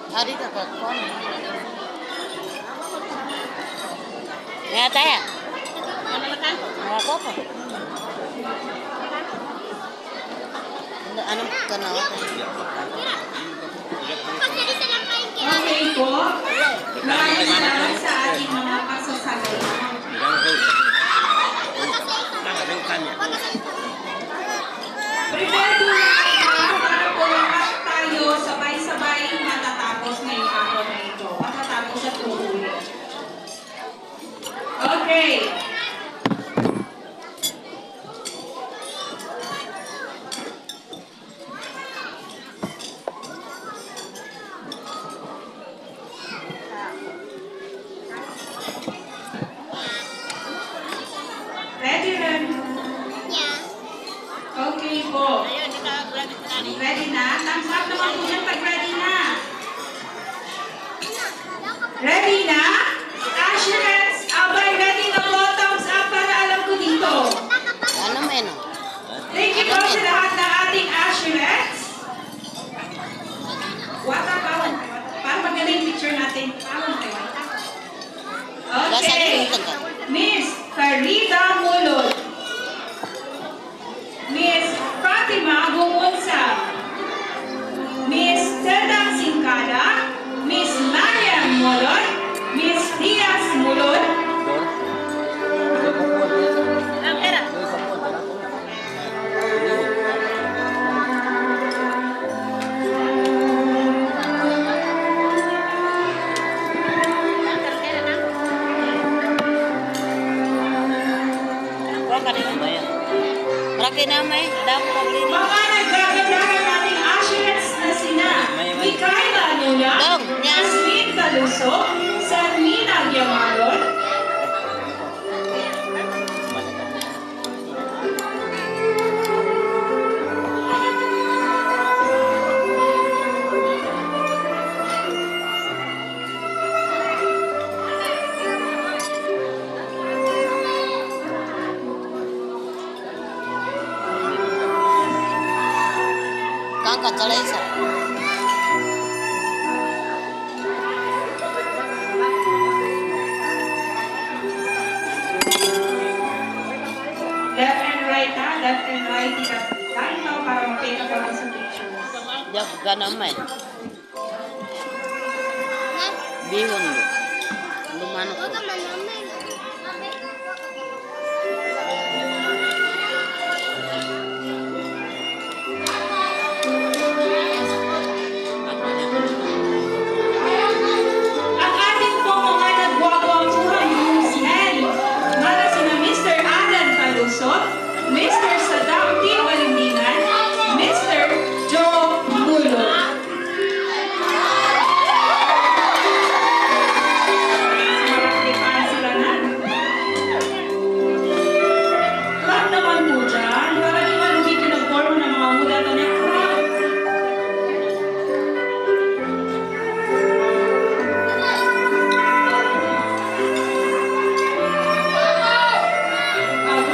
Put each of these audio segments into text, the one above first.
Hari ka pa kon. Ya taya. Ako pa. Ano kanawa? Okay po. Maraming salamat sa ating mga pagsasalaysay. Prepare po na para po lahat tayo sabay-sabay matatapos ngayong araw na ito. Matatapos at uuwi. Okay. Ready, Ren? Okay po. Ready na? Thumbs up naman po dyan pag ready na. Ready na? Assurance, abay, ready na po. Thumbs up para alam ko dito. Ano men? Thank you po sa lahat ng ating assurance. Wata pa. Para magaling picture natin. Okay. Miss Farida Mulod. Miss Fatima Gumunsa. Miss Tedang Singkada. Miss Mariam Mulod. Miss Diaz Mulod. Malaki na may dapat pabili. Mga nagkagandahan nating assurance na sina Mikaela Luna, Jasmine Caluso, Sarmina Giamaron, Kangkat salesa. left and right ha, left and right, tika tayo para mapita pa lang sa pictures. Jak ganamay. Bihon. Lumano ko. Ang ating po mga nagwawang groomsmen, para sina Mr. Alan Calusot, Mr. Saddam T. Walindinan, Mr. Joe Mulo. Marami sila na. Clap naman po dyan, para di malugi pinag-forma ng mga muda to niya.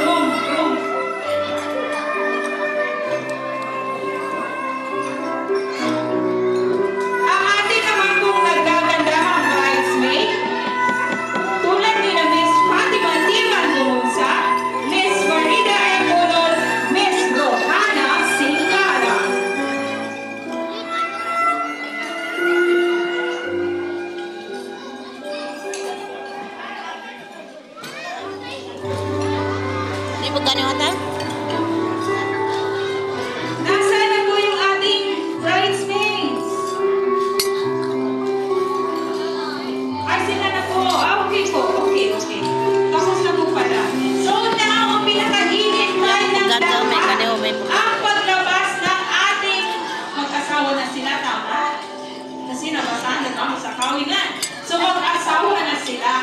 Groom. Ang ating naman pong nagagandahang bridesmaid, tulad ni na Miss Fatima Timan Gumunsa, Miss Farida M. Mulod, Miss Rohana Singara. Di ba ganyan ata? Nasaan na po yung ating bridesmaids? Ay, sila na po. Okay po. Okay. Tapos na po pala. So now, ang pinakainit line ng Ganda, may dapat, kaneo, may ang paglabas ng ating mag-asawa na sila, tama? Kasi nabasahan na kami sa kawinan. So mag-asawa na sila.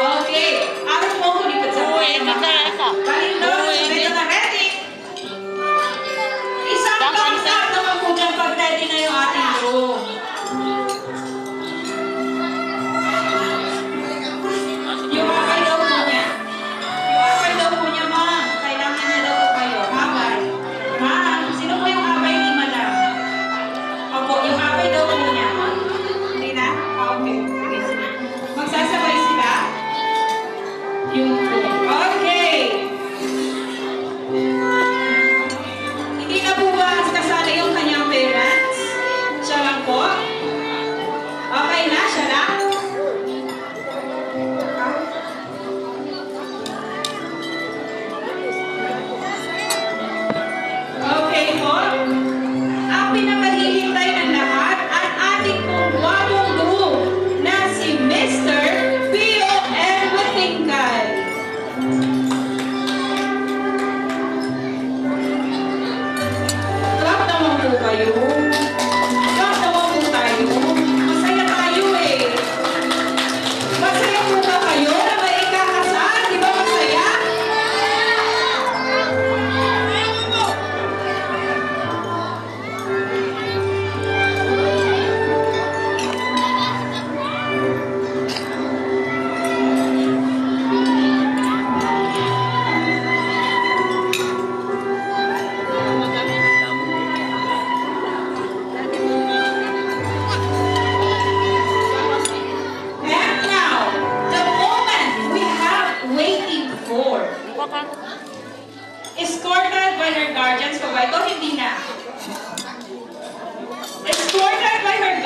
Okay. Araw po ko lipat sa Uy, hindi ka ata. Balindo.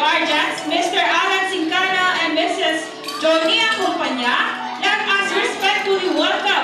guardians, Mr. Alan Sincana and Mrs. Jonia Companya, let us respectfully welcome